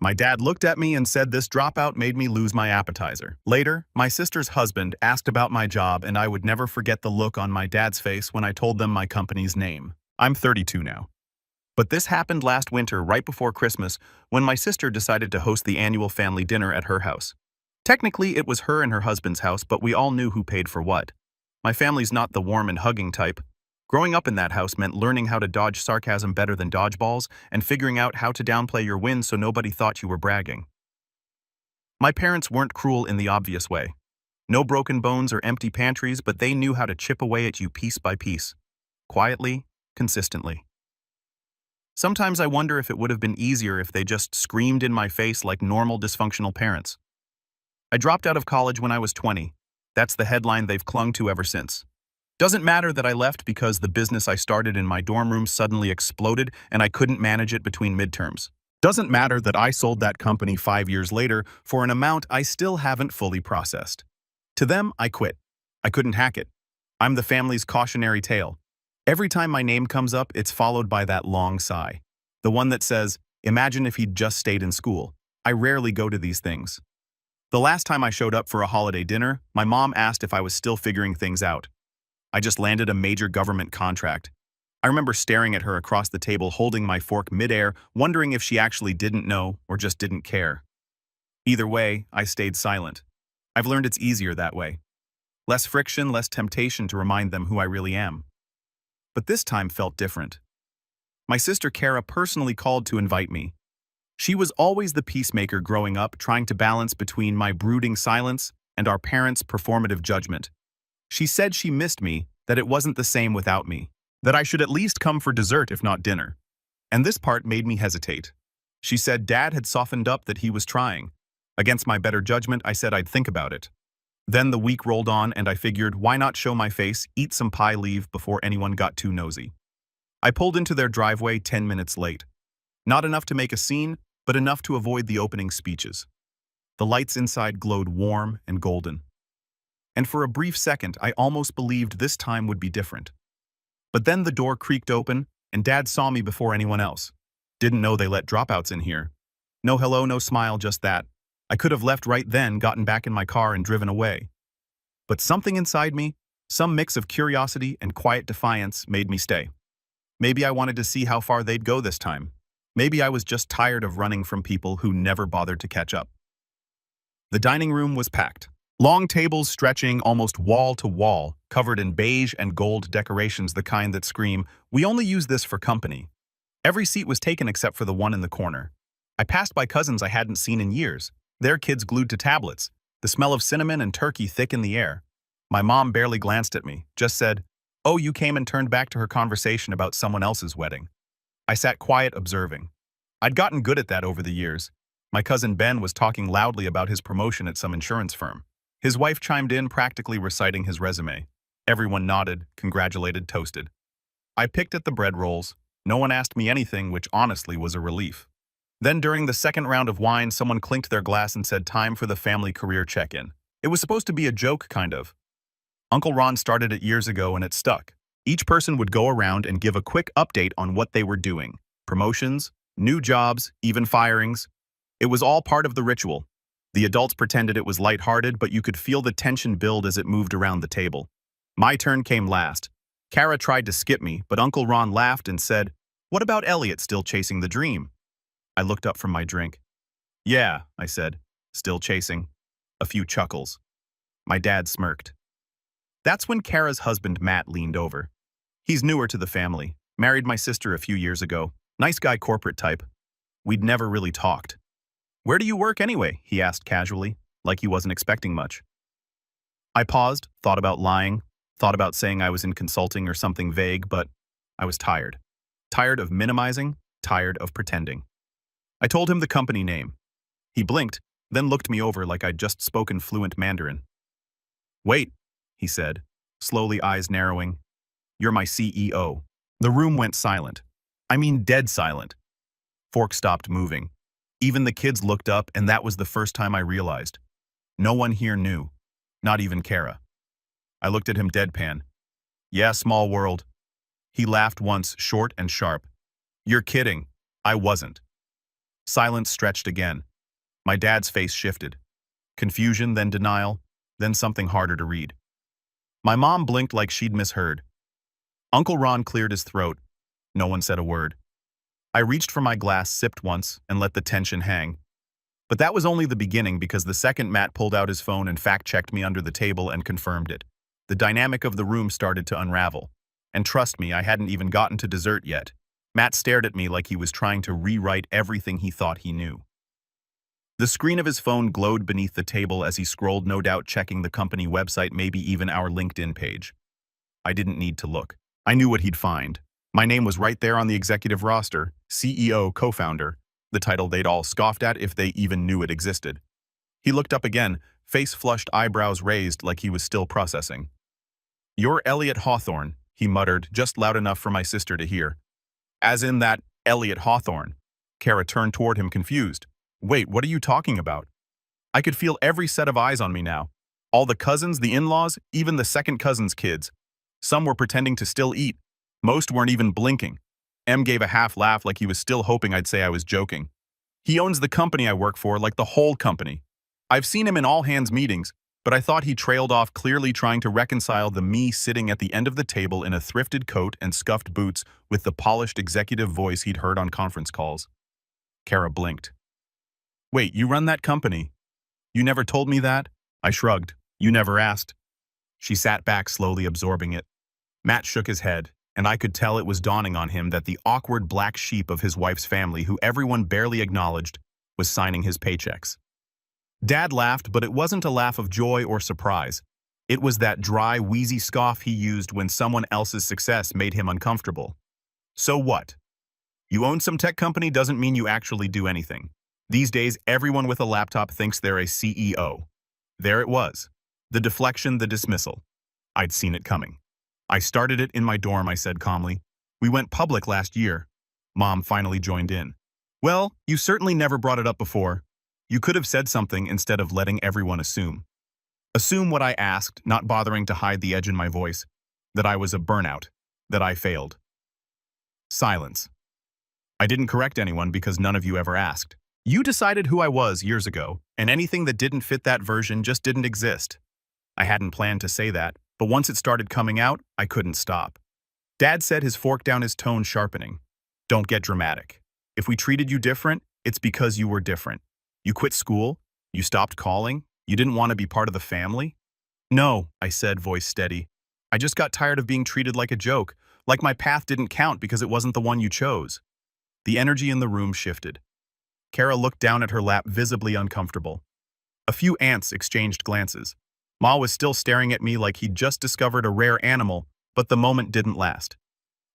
My dad looked at me and said this dropout made me lose my appetizer. Later, my sister's husband asked about my job, and I would never forget the look on my dad's face when I told them my company's name. I'm 32 now. But this happened last winter right before Christmas when my sister decided to host the annual family dinner at her house. Technically, it was her and her husband's house, but we all knew who paid for what. My family's not the warm and hugging type. Growing up in that house meant learning how to dodge sarcasm better than dodgeballs and figuring out how to downplay your wins so nobody thought you were bragging. My parents weren't cruel in the obvious way. No broken bones or empty pantries, but they knew how to chip away at you piece by piece. Quietly, consistently. Sometimes I wonder if it would have been easier if they just screamed in my face like normal dysfunctional parents. I dropped out of college when I was 20. That's the headline they've clung to ever since. Doesn't matter that I left because the business I started in my dorm room suddenly exploded and I couldn't manage it between midterms. Doesn't matter that I sold that company 5 years later for an amount I still haven't fully processed. To them, I quit. I couldn't hack it. I'm the family's cautionary tale. Every time my name comes up, it's followed by that long sigh. The one that says, imagine if he'd just stayed in school. I rarely go to these things. The last time I showed up for a holiday dinner, my mom asked if I was still figuring things out. I just landed a major government contract. I remember staring at her across the table holding my fork midair, wondering if she actually didn't know or just didn't care. Either way, I stayed silent. I've learned it's easier that way. Less friction, less temptation to remind them who I really am. But this time felt different. My sister Kara personally called to invite me. She was always the peacemaker growing up, trying to balance between my brooding silence and our parents' performative judgment. She said she missed me, that it wasn't the same without me, that I should at least come for dessert if not dinner. And this part made me hesitate. She said Dad had softened up, that he was trying. Against my better judgment, I said I'd think about it. Then the week rolled on and I figured, why not show my face, eat some pie, leave before anyone got too nosy. I pulled into their driveway 10 minutes late. Not enough to make a scene, but enough to avoid the opening speeches. The lights inside glowed warm and golden. And for a brief second, I almost believed this time would be different. But then the door creaked open, and Dad saw me before anyone else. Didn't know they let dropouts in here. No hello, no smile, just that. I could have left right then, gotten back in my car and driven away. But something inside me, some mix of curiosity and quiet defiance, made me stay. Maybe I wanted to see how far they'd go this time. Maybe I was just tired of running from people who never bothered to catch up. The dining room was packed. Long tables stretching almost wall to wall, covered in beige and gold decorations, the kind that scream, "We only use this for company." Every seat was taken except for the one in the corner. I passed by cousins I hadn't seen in years, their kids glued to tablets, the smell of cinnamon and turkey thick in the air. My mom barely glanced at me, just said, "Oh, you came," and turned back to her conversation about someone else's wedding. I sat quiet, observing. I'd gotten good at that over the years. My cousin Ben was talking loudly about his promotion at some insurance firm. His wife chimed in, practically reciting his resume. Everyone nodded, congratulated, toasted. I picked at the bread rolls. No one asked me anything, which honestly was a relief. Then during the second round of wine, someone clinked their glass and said, "Time for the family career check-in." It was supposed to be a joke, kind of. Uncle Ron started it years ago and it stuck. Each person would go around and give a quick update on what they were doing. Promotions, new jobs, even firings. It was all part of the ritual. The adults pretended it was lighthearted, but you could feel the tension build as it moved around the table. My turn came last. Kara tried to skip me, but Uncle Ron laughed and said, "What about Elliot still chasing the dream?" I looked up from my drink. "Yeah," I said, "still chasing." A few chuckles. My dad smirked. That's when Kara's husband Matt leaned over. He's newer to the family, married my sister a few years ago. Nice guy, corporate type. We'd never really talked. "Where do you work anyway?" he asked casually, like he wasn't expecting much. I paused, thought about lying, thought about saying I was in consulting or something vague, but I was tired. Tired of minimizing, tired of pretending. I told him the company name. He blinked, then looked me over like I'd just spoken fluent Mandarin. "Wait," he said, slowly, eyes narrowing. "You're my CEO." The room went silent. I mean dead silent. Fork stopped moving. Even the kids looked up, and that was the first time I realized. No one here knew. Not even Kara. I looked at him deadpan. "Yeah, small world." He laughed once, short and sharp. "You're kidding." I wasn't. Silence stretched again. My dad's face shifted. Confusion, then denial, then something harder to read. My mom blinked like she'd misheard. Uncle Ron cleared his throat. No one said a word. I reached for my glass, sipped once, and let the tension hang. But that was only the beginning, because the second Matt pulled out his phone and fact-checked me under the table and confirmed it. The dynamic of the room started to unravel. And trust me, I hadn't even gotten to dessert yet. Matt stared at me like he was trying to rewrite everything he thought he knew. The screen of his phone glowed beneath the table as he scrolled, no doubt checking the company website, maybe even our LinkedIn page. I didn't need to look. I knew what he'd find. My name was right there on the executive roster, CEO, co-founder, the title they'd all scoffed at if they even knew it existed. He looked up again, face flushed, eyebrows raised like he was still processing. "You're Elliot Hawthorne," he muttered, just loud enough for my sister to hear. "As in that Elliot Hawthorne." Kara turned toward him, confused. "Wait, what are you talking about?" I could feel every set of eyes on me now. All the cousins, the in-laws, even the second cousin's kids. Some were pretending to still eat. Most weren't even blinking. M gave a half laugh like he was still hoping I'd say I was joking. "He owns the company I work for, like the whole company. I've seen him in all-hands meetings, but I thought he trailed off, clearly trying to reconcile the me sitting at the end of the table in a thrifted coat and scuffed boots with the polished executive voice he'd heard on conference calls. Kara blinked. "Wait, you run that company? You never told me that?" I shrugged. "You never asked." She sat back, slowly absorbing it. Matt shook his head, and I could tell it was dawning on him that the awkward black sheep of his wife's family, who everyone barely acknowledged, was signing his paychecks. Dad laughed, but it wasn't a laugh of joy or surprise. It was that dry, wheezy scoff he used when someone else's success made him uncomfortable. "So what? You own some tech company doesn't mean you actually do anything. These days, everyone with a laptop thinks they're a CEO. There it was. The deflection, the dismissal. I'd seen it coming. "I started it in my dorm," I said calmly. "We went public last year." Mom finally joined in. "Well, you certainly never brought it up before. You could have said something instead of letting everyone assume." Assume what I asked, not bothering to hide the edge in my voice. That I was a burnout. That I failed. Silence. "I didn't correct anyone because none of you ever asked. You decided who I was years ago, and anything that didn't fit that version just didn't exist." I hadn't planned to say that, but once it started coming out, I couldn't stop. Dad said, his fork down, his tone sharpening. "Don't get dramatic. If we treated you different, it's because you were different. You quit school, you stopped calling, you didn't want to be part of the family." "No," I said, voice steady. "I just got tired of being treated like a joke, like my path didn't count because it wasn't the one you chose." The energy in the room shifted. Kara looked down at her lap, visibly uncomfortable. A few aunts exchanged glances. Ma was still staring at me like he'd just discovered a rare animal, but the moment didn't last.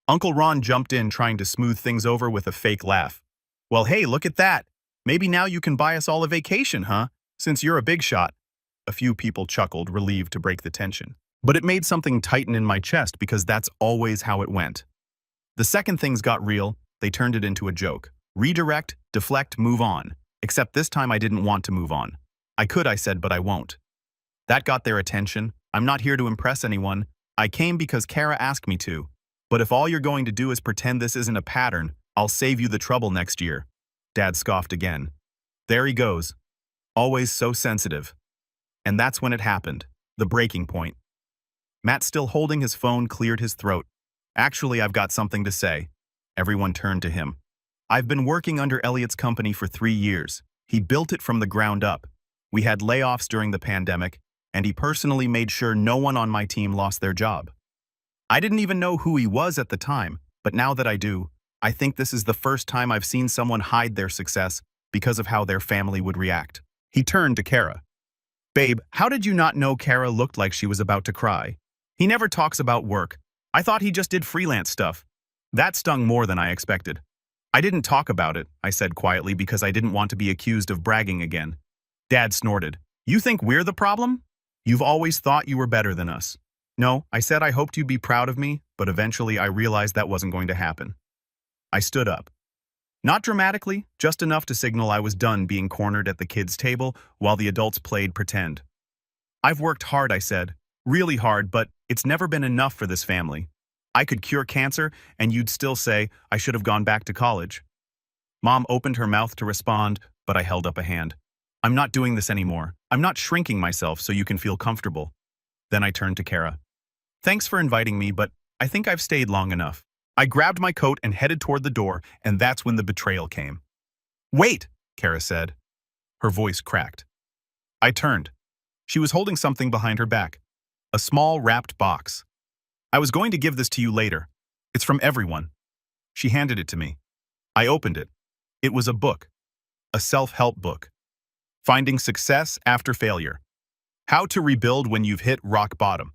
Uncle Ron jumped in, trying to smooth things over with a fake laugh. "Well, hey, look at that. Maybe now you can buy us all a vacation, huh? Since you're a big shot." A few people chuckled, relieved to break the tension. But it made something tighten in my chest because that's always how it went. The second things got real, they turned it into a joke. Redirect, deflect, move on. Except this time I didn't want to move on. "I could," I said, "but I won't." That got their attention. "I'm not here to impress anyone. I came because Kara asked me to. But if all you're going to do is pretend this isn't a pattern, I'll save you the trouble next year." Dad scoffed again. There he goes. Always so sensitive. And that's when it happened. The breaking point. Matt, still holding his phone, cleared his throat. "Actually, I've got something to say." Everyone turned to him. "I've been working under Elliot's company for 3 years. He built it from the ground up. We had layoffs during the pandemic, and he personally made sure no one on my team lost their job. I didn't even know who he was at the time, but now that I do, I think this is the first time I've seen someone hide their success because of how their family would react." He turned to Kara. "Babe, how did you not know?" Kara looked like she was about to cry. "He never talks about work. I thought he just did freelance stuff." That stung more than I expected. "I didn't talk about it," I said quietly, because I didn't want to be accused of bragging again. Dad snorted. "You think we're the problem? You've always thought you were better than us." "No," I said, "I hoped you'd be proud of me, but eventually I realized that wasn't going to happen." I stood up. Not dramatically, just enough to signal I was done being cornered at the kids' table while the adults played pretend. "I've worked hard," I said. "Really hard, but it's never been enough for this family. I could cure cancer, and you'd still say I should have gone back to college." Mom opened her mouth to respond, but I held up a hand. I'm not doing this anymore. I'm not shrinking myself so you can feel comfortable. Then I turned to Kara. Thanks for inviting me, but I think I've stayed long enough. I grabbed my coat and headed toward the door, and that's when the betrayal came. Wait, Kara said. Her voice cracked. I turned. She was holding something behind her back. A small wrapped box. I was going to give this to you later. It's from everyone. She handed it to me. I opened it. It was a book. A self-help book. Finding Success After Failure. How to Rebuild When You've Hit Rock Bottom.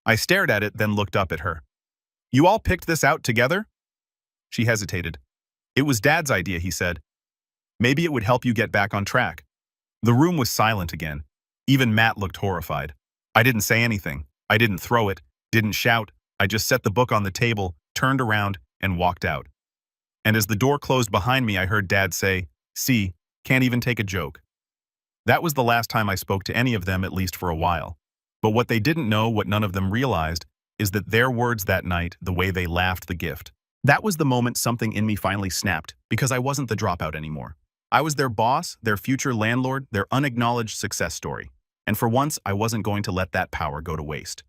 I stared at it, then looked up at her. You all picked this out together? She hesitated. It was Dad's idea, he said. Maybe it would help you get back on track. The room was silent again. Even Matt looked horrified. I didn't say anything. I didn't throw it, didn't shout. I just set the book on the table, turned around, and walked out. And as the door closed behind me, I heard Dad say, "See, can't even take a joke." That was the last time I spoke to any of them, at least for a while. But what they didn't know, what none of them realized, is that their words that night, the way they laughed the gift. That was the moment something in me finally snapped, because I wasn't the dropout anymore. I was their boss, their future landlord, their unacknowledged success story. And for once, I wasn't going to let that power go to waste.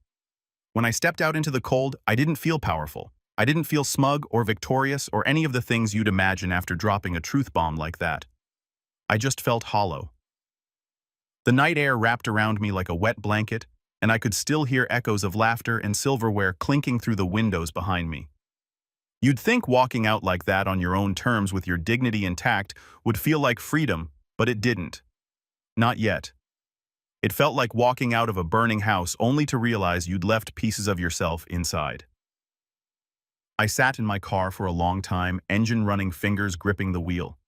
When I stepped out into the cold, I didn't feel powerful. I didn't feel smug or victorious or any of the things you'd imagine after dropping a truth bomb like that. I just felt hollow. The night air wrapped around me like a wet blanket, and I could still hear echoes of laughter and silverware clinking through the windows behind me. You'd think walking out like that on your own terms with your dignity intact would feel like freedom, but it didn't. Not yet. It felt like walking out of a burning house only to realize you'd left pieces of yourself inside. I sat in my car for a long time, engine running, fingers gripping the wheel.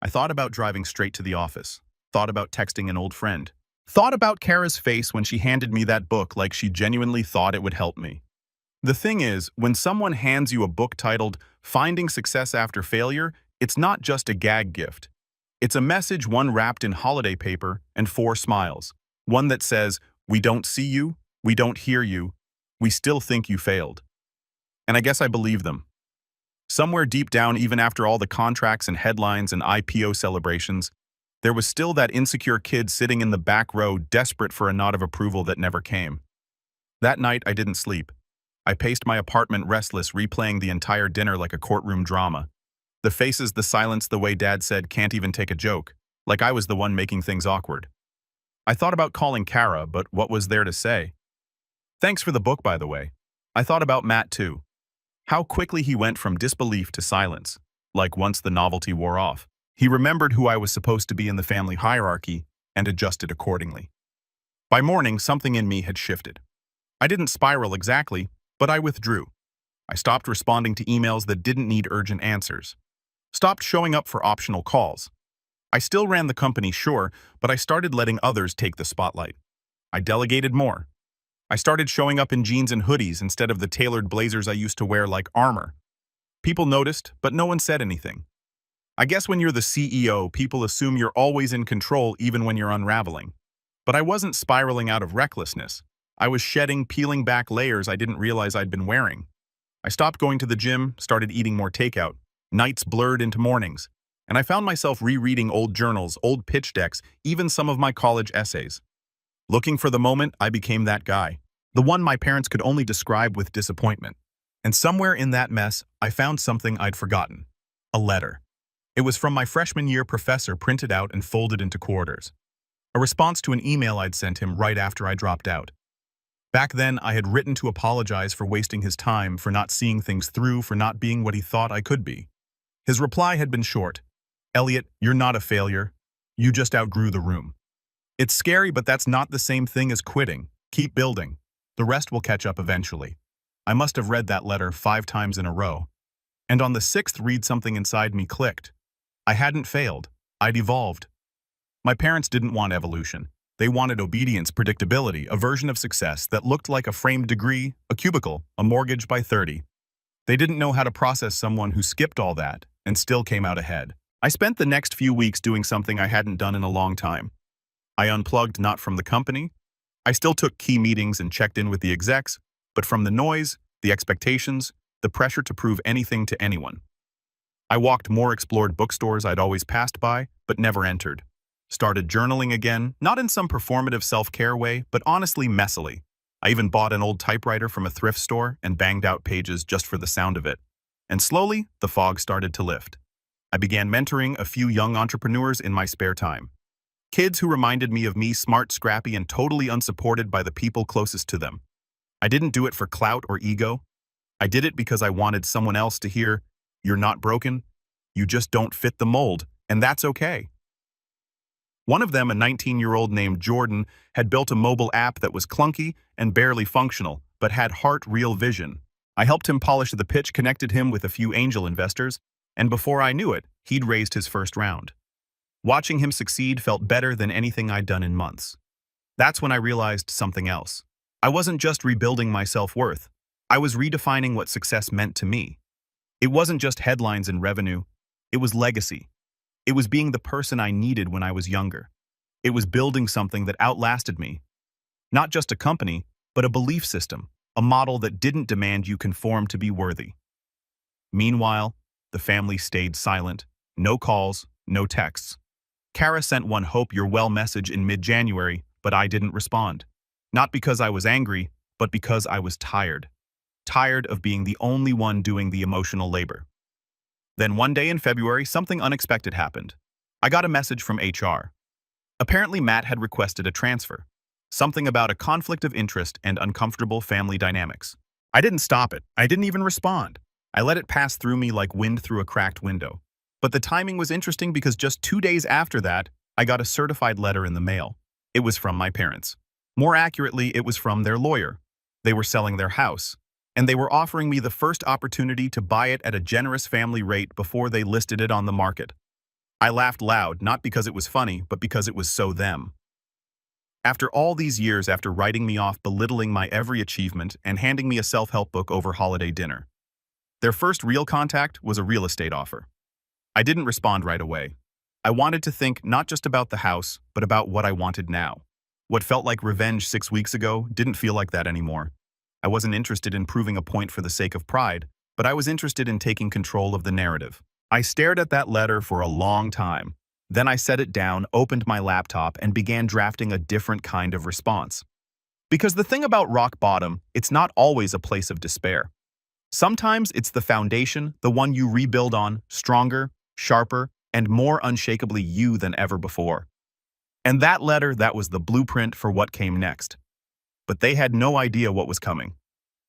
I thought about driving straight to the office, thought about texting an old friend, thought about Kara's face when she handed me that book like she genuinely thought it would help me. The thing is, when someone hands you a book titled Finding Success After Failure, it's not just a gag gift. It's a message, one wrapped in holiday paper and 4 smiles. One that says, we don't see you, we don't hear you, we still think you failed. And I guess I believe them. Somewhere deep down, even after all the contracts and headlines and IPO celebrations, there was still that insecure kid sitting in the back row, desperate for a nod of approval that never came. That night, I didn't sleep. I paced my apartment restless, replaying the entire dinner like a courtroom drama. The faces, the silence, the way Dad said, can't even take a joke, like I was the one making things awkward. I thought about calling Kara, but what was there to say? Thanks for the book, by the way. I thought about Matt, too. How quickly he went from disbelief to silence, like once the novelty wore off. He remembered who I was supposed to be in the family hierarchy and adjusted accordingly. By morning, something in me had shifted. I didn't spiral exactly, but I withdrew. I stopped responding to emails that didn't need urgent answers. Stopped showing up for optional calls. I still ran the company, sure, but I started letting others take the spotlight. I delegated more. I started showing up in jeans and hoodies instead of the tailored blazers I used to wear like armor. People noticed, but no one said anything. I guess when you're the CEO, people assume you're always in control even when you're unraveling. But I wasn't spiraling out of recklessness. I was shedding, peeling back layers I didn't realize I'd been wearing. I stopped going to the gym, started eating more takeout. Nights blurred into mornings. And I found myself rereading old journals, old pitch decks, even some of my college essays. Looking for the moment, I became that guy. The one my parents could only describe with disappointment. And somewhere in that mess, I found something I'd forgotten. A letter. It was from my freshman year professor, printed out and folded into quarters. A response to an email I'd sent him right after I dropped out. Back then, I had written to apologize for wasting his time, for not seeing things through, for not being what he thought I could be. His reply had been short. Elliot, you're not a failure. You just outgrew the room. It's scary, but that's not the same thing as quitting. Keep building. The rest will catch up eventually. I must have read that letter 5 times in a row. And on the 6th read, something inside me clicked. I hadn't failed. I'd evolved. My parents didn't want evolution. They wanted obedience, predictability, a version of success that looked like a framed degree, a cubicle, a mortgage by 30. They didn't know how to process someone who skipped all that and still came out ahead. I spent the next few weeks doing something I hadn't done in a long time. I unplugged, not from the company. I still took key meetings and checked in with the execs, but from the noise, the expectations, the pressure to prove anything to anyone. I walked more explored bookstores I'd always passed by, but never entered. Started journaling again, not in some performative self-care way, but honestly messily. I even bought an old typewriter from a thrift store and banged out pages just for the sound of it. And slowly, the fog started to lift. I began mentoring a few young entrepreneurs in my spare time. Kids who reminded me of me, smart, scrappy, and totally unsupported by the people closest to them. I didn't do it for clout or ego. I did it because I wanted someone else to hear, "You're not broken. You just don't fit the mold, and that's okay." One of them, a 19-year-old named Jordan, had built a mobile app that was clunky and barely functional, but had real vision. I helped him polish the pitch, connected him with a few angel investors, and before I knew it, he'd raised his first round. Watching him succeed felt better than anything I'd done in months. That's when I realized something else. I wasn't just rebuilding my self-worth. I was redefining what success meant to me. It wasn't just headlines and revenue. It was legacy. It was being the person I needed when I was younger. It was building something that outlasted me. Not just a company, but a belief system, a model that didn't demand you conform to be worthy. Meanwhile, the family stayed silent. No calls, no texts. Kara sent one "hope you're well" message in mid-January, but I didn't respond. Not because I was angry, but because I was tired. Tired of being the only one doing the emotional labor. Then one day in February, something unexpected happened. I got a message from HR. Apparently Matt had requested a transfer. Something about a conflict of interest and uncomfortable family dynamics. I didn't stop it. I didn't even respond. I let it pass through me like wind through a cracked window. But the timing was interesting because just 2 days after that, I got a certified letter in the mail. It was from my parents. More accurately, it was from their lawyer. They were selling their house, and they were offering me the first opportunity to buy it at a generous family rate before they listed it on the market. I laughed loud, not because it was funny, but because it was so them. After all these years, after writing me off, belittling my every achievement, and handing me a self-help book over holiday dinner, their first real contact was a real estate offer. I didn't respond right away. I wanted to think not just about the house, but about what I wanted now. What felt like revenge 6 weeks ago didn't feel like that anymore. I wasn't interested in proving a point for the sake of pride, but I was interested in taking control of the narrative. I stared at that letter for a long time. Then I set it down, opened my laptop, and began drafting a different kind of response. Because the thing about rock bottom, it's not always a place of despair. Sometimes it's the foundation, the one you rebuild on, stronger, sharper, and more unshakably you than ever before. And that letter, that was the blueprint for what came next. But they had no idea what was coming.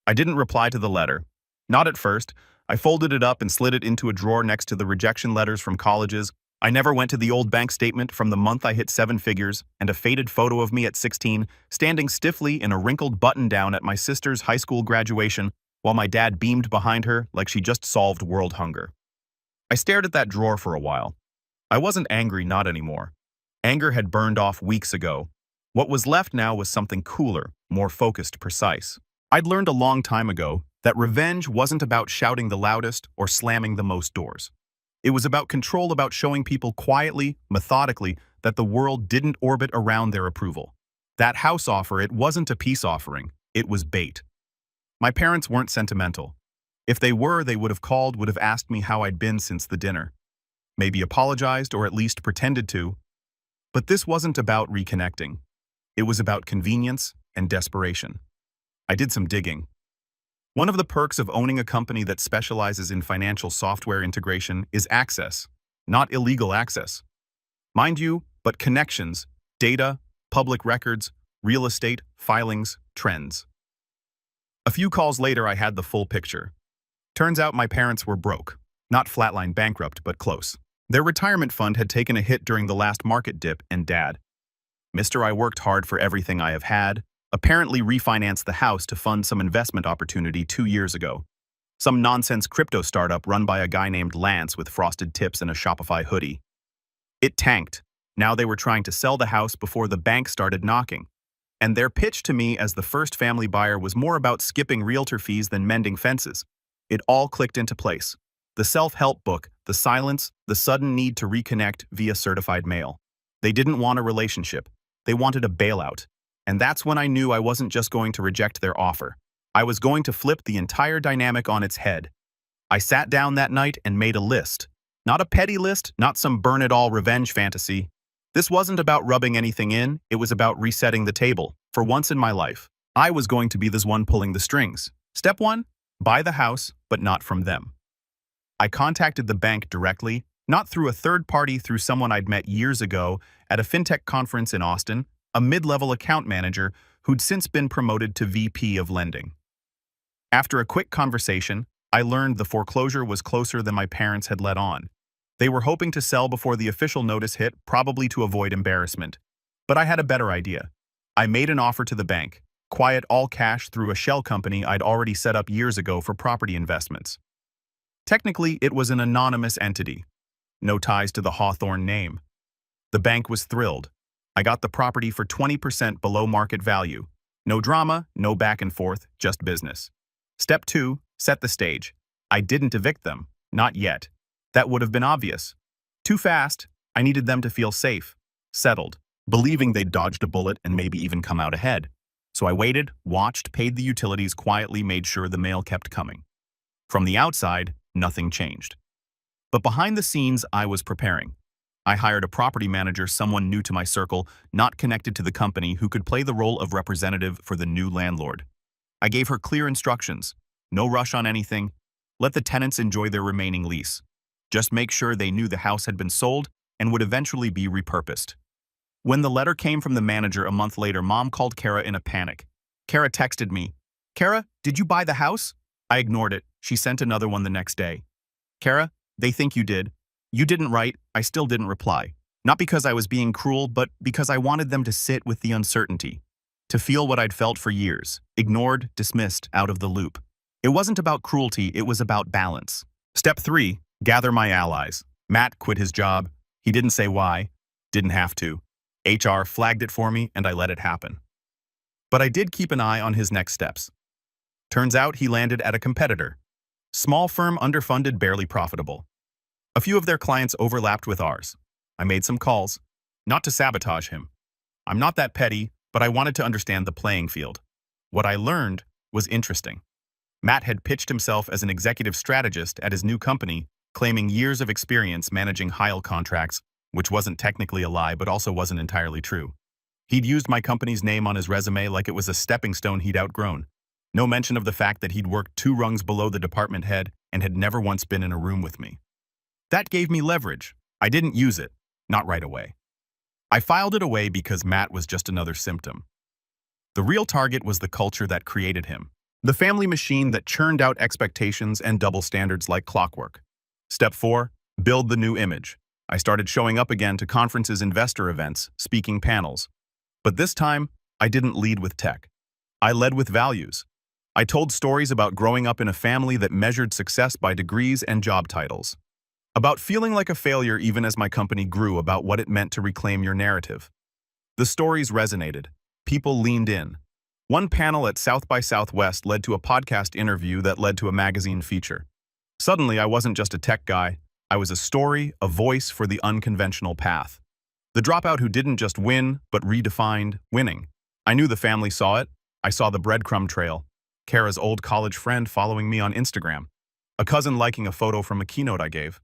I didn't reply to the letter. Not at first. I folded it up and slid it into a drawer next to the rejection letters from colleges. I never went to the old bank statement from the month I hit 7 figures and a faded photo of me at 16, standing stiffly in a wrinkled button-down at my sister's high school graduation while my dad beamed behind her like she just solved world hunger. I stared at that drawer for a while. I wasn't angry, not anymore. Anger had burned off weeks ago. What was left now was something cooler, more focused, precise. I'd learned a long time ago that revenge wasn't about shouting the loudest or slamming the most doors. It was about control, about showing people quietly, methodically, that the world didn't orbit around their approval. That house offer, it wasn't a peace offering. It was bait. My parents weren't sentimental. If they were, they would have called, would have asked me how I'd been since the dinner. Maybe apologized or at least pretended to. But this wasn't about reconnecting. It was about convenience and desperation. I did some digging. One of the perks of owning a company that specializes in financial software integration is access, not illegal access. Mind you, but connections, data, public records, real estate, filings, trends. A few calls later, I had the full picture. Turns out my parents were broke. Not flatline bankrupt, but close. Their retirement fund had taken a hit during the last market dip, and Dad, "Mister, I worked hard for everything I have had," apparently refinanced the house to fund some investment opportunity 2 years ago. Some nonsense crypto startup run by a guy named Lance with frosted tips and a Shopify hoodie. It tanked. Now they were trying to sell the house before the bank started knocking. And their pitch to me as the first family buyer was more about skipping realtor fees than mending fences. It all clicked into place. The self-help book, the silence, the sudden need to reconnect via certified mail. They didn't want a relationship. They wanted a bailout. And that's when I knew I wasn't just going to reject their offer. I was going to flip the entire dynamic on its head. I sat down that night and made a list. Not a petty list, not some burn-it-all revenge fantasy. This wasn't about rubbing anything in, it was about resetting the table. For once in my life, I was going to be this one pulling the strings. Step 1, buy the house, but not from them. I contacted the bank directly, not through a third party, through someone I'd met years ago at a fintech conference in Austin, a mid-level account manager who'd since been promoted to VP of lending. After a quick conversation, I learned the foreclosure was closer than my parents had let on. They were hoping to sell before the official notice hit, probably to avoid embarrassment. But I had a better idea. I made an offer to the bank, quiet all cash through a shell company I'd already set up years ago for property investments. Technically, it was an anonymous entity. No ties to the Hawthorne name. The bank was thrilled. I got the property for 20% below market value. No drama, no back and forth, just business. Step 2, set the stage. I didn't evict them. Not yet. That would have been obvious. Too fast. I needed them to feel safe, settled, believing they'd dodged a bullet and maybe even come out ahead. So I waited, watched, paid the utilities, quietly made sure the mail kept coming. From the outside, nothing changed. But behind the scenes, I was preparing. I hired a property manager, someone new to my circle, not connected to the company, who could play the role of representative for the new landlord. I gave her clear instructions. No rush on anything. Let the tenants enjoy their remaining lease. Just make sure they knew the house had been sold and would eventually be repurposed. When the letter came from the manager a month later, Mom called Kara in a panic. Kara texted me, "Kara, did you buy the house?" I ignored it. She sent another one the next day. "Kara, they think you did. You didn't write." I still didn't reply. Not because I was being cruel, but because I wanted them to sit with the uncertainty. To feel what I'd felt for years, ignored, dismissed, out of the loop. It wasn't about cruelty, it was about balance. Step 3, gather my allies. Matt quit his job. He didn't say why. Didn't have to. HR flagged it for me, and I let it happen. But I did keep an eye on his next steps. Turns out he landed at a competitor. Small firm, underfunded, barely profitable. A few of their clients overlapped with ours. I made some calls. Not to sabotage him. I'm not that petty, but I wanted to understand the playing field. What I learned was interesting. Matt had pitched himself as an executive strategist at his new company, claiming years of experience managing HILE contracts, which wasn't technically a lie but also wasn't entirely true. He'd used my company's name on his resume like it was a stepping stone he'd outgrown. No mention of the fact that he'd worked 2 rungs below the department head and had never once been in a room with me. That gave me leverage. I didn't use it, not right away. I filed it away because Matt was just another symptom. The real target was the culture that created him. The family machine that churned out expectations and double standards like clockwork. Step 4, build the new image. I started showing up again to conferences, investor events, speaking panels. But this time, I didn't lead with tech. I led with values. I told stories about growing up in a family that measured success by degrees and job titles. About feeling like a failure even as my company grew, about what it meant to reclaim your narrative. The stories resonated. People leaned in. One panel at South by Southwest led to a podcast interview that led to a magazine feature. Suddenly, I wasn't just a tech guy. I was a story, a voice for the unconventional path. The dropout who didn't just win, but redefined winning. I knew the family saw it. I saw the breadcrumb trail. Kara's old college friend following me on Instagram. A cousin liking a photo from a keynote I gave.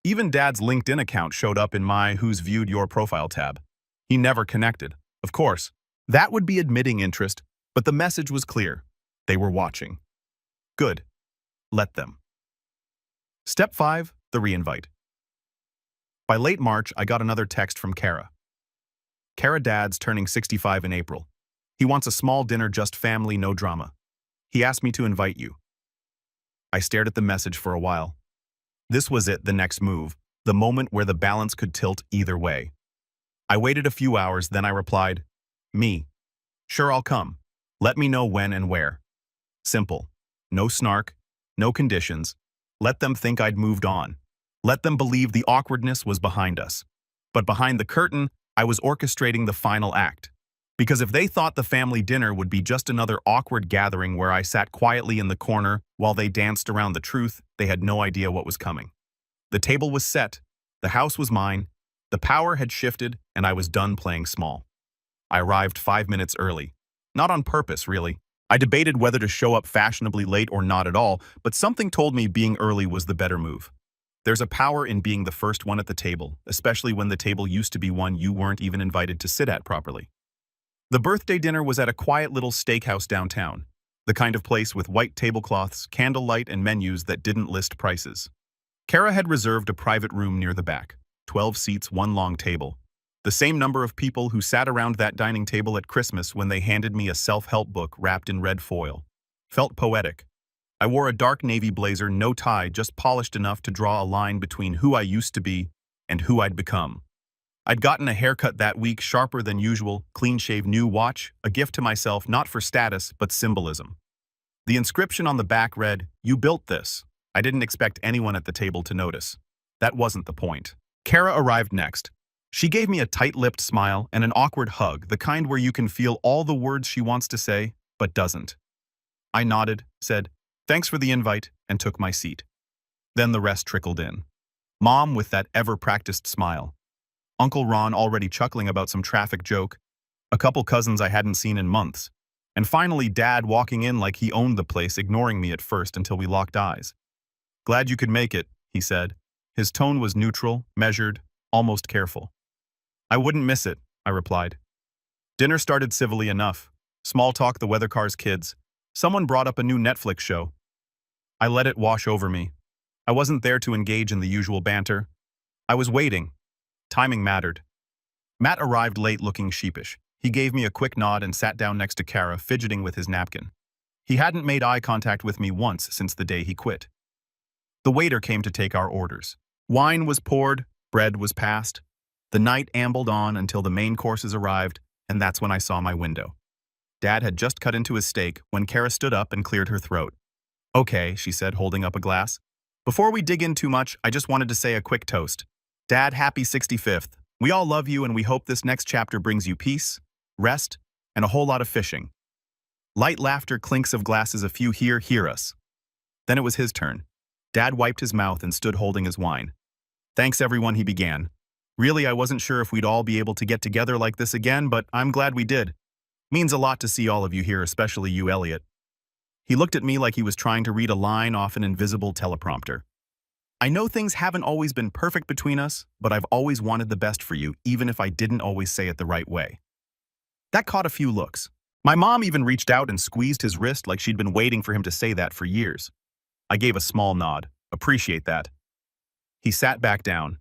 Even Dad's LinkedIn account showed up in my Who's Viewed Your Profile tab. He never connected. Of course, that would be admitting interest, but the message was clear. They were watching. Good. Let them. Step 5, the reinvite. By late March, I got another text from Kara. Kara, Dad's turning 65 in April. He wants a small dinner, just family, no drama. He asked me to invite you. I stared at the message for a while. This was it, the next move, the moment where the balance could tilt either way. I waited a few hours, then I replied, "Me. Sure, I'll come. Let me know when and where." Simple. No snark, no conditions. Let them think I'd moved on. Let them believe the awkwardness was behind us. But behind the curtain, I was orchestrating the final act. Because if they thought the family dinner would be just another awkward gathering where I sat quietly in the corner while they danced around the truth, they had no idea what was coming. The table was set, the house was mine, the power had shifted, and I was done playing small. I arrived 5 minutes early. Not on purpose, really. I debated whether to show up fashionably late or not at all, but something told me being early was the better move. There's a power in being the first one at the table, especially when the table used to be one you weren't even invited to sit at properly. The birthday dinner was at a quiet little steakhouse downtown, the kind of place with white tablecloths, candlelight, and menus that didn't list prices. Kara had reserved a private room near the back, 12 seats, one long table. The same number of people who sat around that dining table at Christmas when they handed me a self-help book wrapped in red foil. Felt poetic. I wore a dark navy blazer, no tie, just polished enough to draw a line between who I used to be and who I'd become. I'd gotten a haircut that week, sharper than usual, clean-shaved new watch, a gift to myself not for status but symbolism. The inscription on the back read, "You built this." I didn't expect anyone at the table to notice. That wasn't the point. Kara arrived next. She gave me a tight-lipped smile and an awkward hug, the kind where you can feel all the words she wants to say, but doesn't. I nodded, said, "Thanks for the invite," and took my seat. Then the rest trickled in. Mom with that ever-practiced smile. Uncle Ron already chuckling about some traffic joke. A couple cousins I hadn't seen in months. And finally Dad walking in like he owned the place, ignoring me at first until we locked eyes. "Glad you could make it," he said. His tone was neutral, measured, almost careful. "I wouldn't miss it," I replied. Dinner started civilly enough. Small talk, the weather car's kids. Someone brought up a new Netflix show. I let it wash over me. I wasn't there to engage in the usual banter. I was waiting. Timing mattered. Matt arrived late, looking sheepish. He gave me a quick nod and sat down next to Kara, fidgeting with his napkin. He hadn't made eye contact with me once since the day he quit. The waiter came to take our orders. Wine was poured, bread was passed. The night ambled on until the main courses arrived, and that's when I saw my window. Dad had just cut into his steak when Kara stood up and cleared her throat. "Okay," she said, holding up a glass. "Before we dig in too much, I just wanted to say a quick toast. Dad, happy 65th. We all love you and we hope this next chapter brings you peace, rest, and a whole lot of fishing." Light laughter, clinks of glasses, a few hear us. Then it was his turn. Dad wiped his mouth and stood holding his wine. "Thanks everyone," he began. "Really, I wasn't sure if we'd all be able to get together like this again, but I'm glad we did. Means a lot to see all of you here, especially you, Elliot." He looked at me like he was trying to read a line off an invisible teleprompter. "I know things haven't always been perfect between us, but I've always wanted the best for you, even if I didn't always say it the right way." That caught a few looks. My mom even reached out and squeezed his wrist like she'd been waiting for him to say that for years. I gave a small nod. "Appreciate that." He sat back down.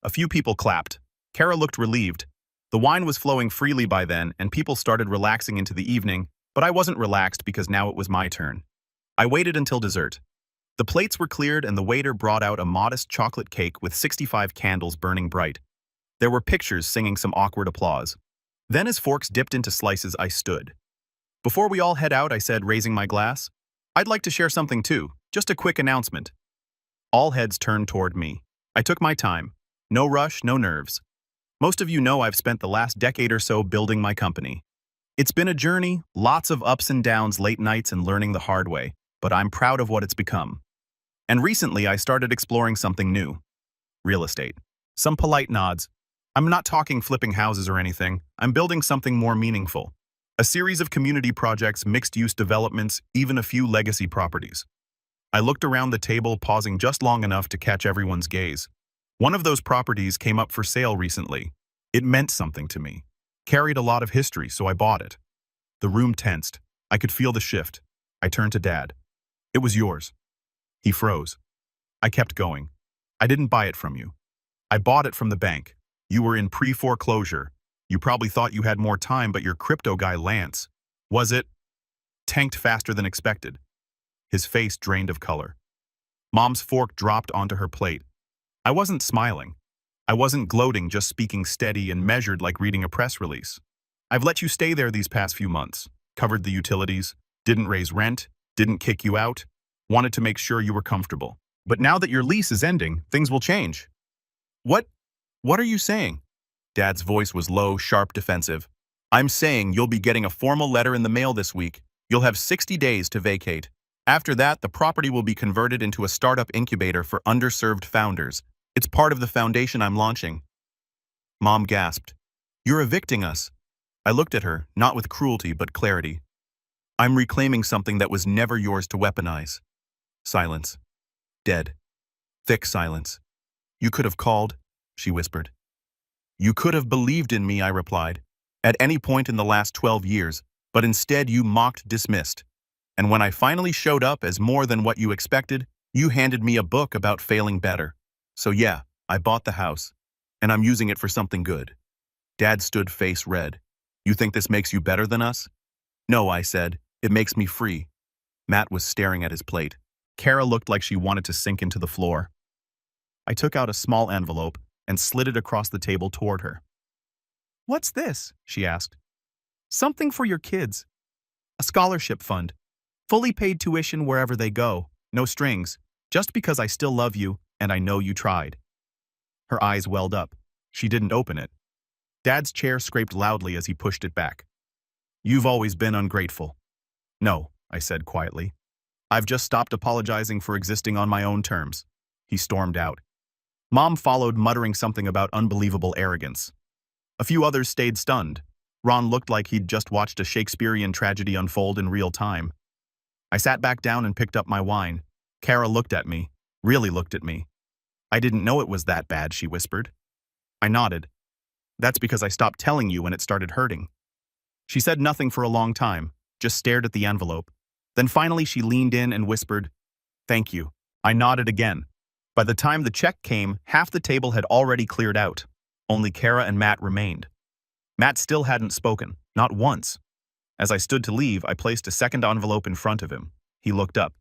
A few people clapped. Kara looked relieved. The wine was flowing freely by then, and people started relaxing into the evening, but I wasn't relaxed because now it was my turn. I waited until dessert. The plates were cleared and the waiter brought out a modest chocolate cake with 65 candles burning bright. There were pictures singing some awkward applause. Then as forks dipped into slices, I stood. "Before we all head out," I said, raising my glass, "I'd like to share something too, just a quick announcement." All heads turned toward me. I took my time. No rush, no nerves. Most of you know I've spent the last decade or so building my company. It's been a journey, lots of ups and downs, late nights, and learning the hard way, but I'm proud of what it's become. And recently I started exploring something new. Real estate. Some polite nods. I'm not talking flipping houses or anything. I'm building something more meaningful. A series of community projects, mixed-use developments, even a few legacy properties. I looked around the table, pausing just long enough to catch everyone's gaze. One of those properties came up for sale recently. It meant something to me. Carried a lot of history, so I bought it. The room tensed. I could feel the shift. I turned to Dad. "It was yours." He froze. I kept going. "I didn't buy it from you. I bought it from the bank. You were in pre-foreclosure. You probably thought you had more time, but your crypto guy, Lance, was it? Tanked faster than expected." His face drained of color. Mom's fork dropped onto her plate. I wasn't smiling. I wasn't gloating, just speaking steady and measured like reading a press release. "I've let you stay there these past few months. Covered the utilities, didn't raise rent, didn't kick you out, wanted to make sure you were comfortable. But now that your lease is ending, things will change." What are you saying?" Dad's voice was low, sharp, defensive. "I'm saying you'll be getting a formal letter in the mail this week. You'll have 60 days to vacate. After that, the property will be converted into a startup incubator for underserved founders. It's part of the foundation I'm launching." Mom gasped. "You're evicting us." I looked at her, not with cruelty but clarity. I'm reclaiming something that was never yours to weaponize. Silence. Dead. Thick silence. You could have called, she whispered. You could have believed in me, I replied, at any point in the last 12 years, but instead you mocked, dismissed. And when I finally showed up as more than what you expected, you handed me a book about failing better. So yeah, I bought the house, and I'm using it for something good. Dad stood face red. You think this makes you better than us? No, I said. It makes me free. Matt was staring at his plate. Kara looked like she wanted to sink into the floor. I took out a small envelope and slid it across the table toward her. What's this? She asked. Something for your kids. A scholarship fund. Fully paid tuition wherever they go. No strings. Just because I still love you and I know you tried. Her eyes welled up. She didn't open it. Dad's chair scraped loudly as he pushed it back. You've always been ungrateful. No, I said quietly. I've just stopped apologizing for existing on my own terms. He stormed out. Mom followed, muttering something about unbelievable arrogance. A few others stayed stunned. Ron looked like he'd just watched a Shakespearean tragedy unfold in real time. I sat back down and picked up my wine. Kara looked at me, really looked at me. I didn't know it was that bad, she whispered. I nodded. That's because I stopped telling you when it started hurting. She said nothing for a long time, just stared at the envelope. Then finally she leaned in and whispered, Thank you. I nodded again. By the time the check came, half the table had already cleared out. Only Kara and Matt remained. Matt still hadn't spoken, not once. As I stood to leave, I placed a second envelope in front of him. He looked up.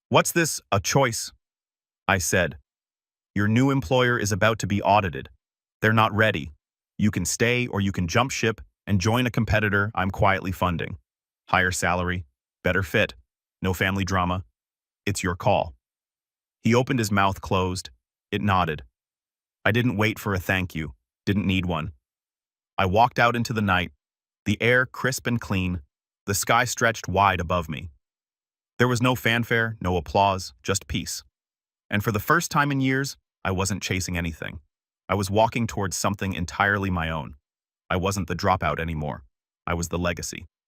What's this, a choice? I said. Your new employer is about to be audited. They're not ready. You can stay or you can jump ship and join a competitor I'm quietly funding. Higher salary, better fit, no family drama. It's your call. He opened his mouth closed. It nodded. I didn't wait for a thank you, didn't need one. I walked out into the night, the air crisp and clean, the sky stretched wide above me. There was no fanfare, no applause, just peace. And for the first time in years, I wasn't chasing anything. I was walking towards something entirely my own. I wasn't the dropout anymore. I was the legacy.